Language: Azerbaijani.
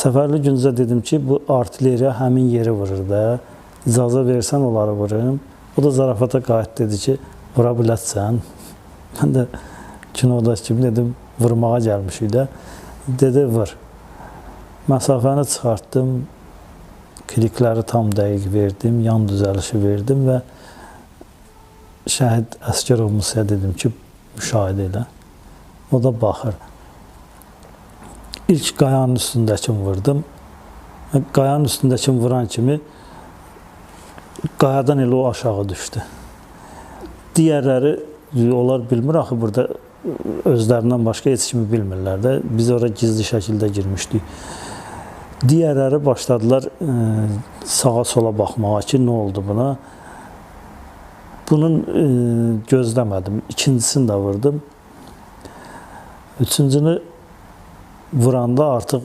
Səfərli güncə dedim ki, bu artilleriya həmin yeri vurur da. İcazə versən onları vururum. O da zarafata qayıt dedi ki, vura bilərsən. Mən də kinodakı kimi dedim, vurmağa gəlmişik də. Dedi, vur. Məsafəni çıxartdım, klikləri tam dəqiq verdim, yan düzəlişi verdim və şəhid Əsgərov Musaya dedim ki, müşahidə elə. O da baxır. İlk qayanın üstündəkini vurdum. Qayanın üstündəkini vuran kimi qayadan elə o aşağı düşdü. Digərləri, onlar bilmir axı, burada özlərindən başqa heç kimi bilmirlər də. Biz ora gizli şəkildə girmişdik. Digərləri başladılar sağa sola baxmağa ki, nə oldu buna. Bunun gözləmədim. İkincisini də vurdum. Üçüncünü vuranda artıq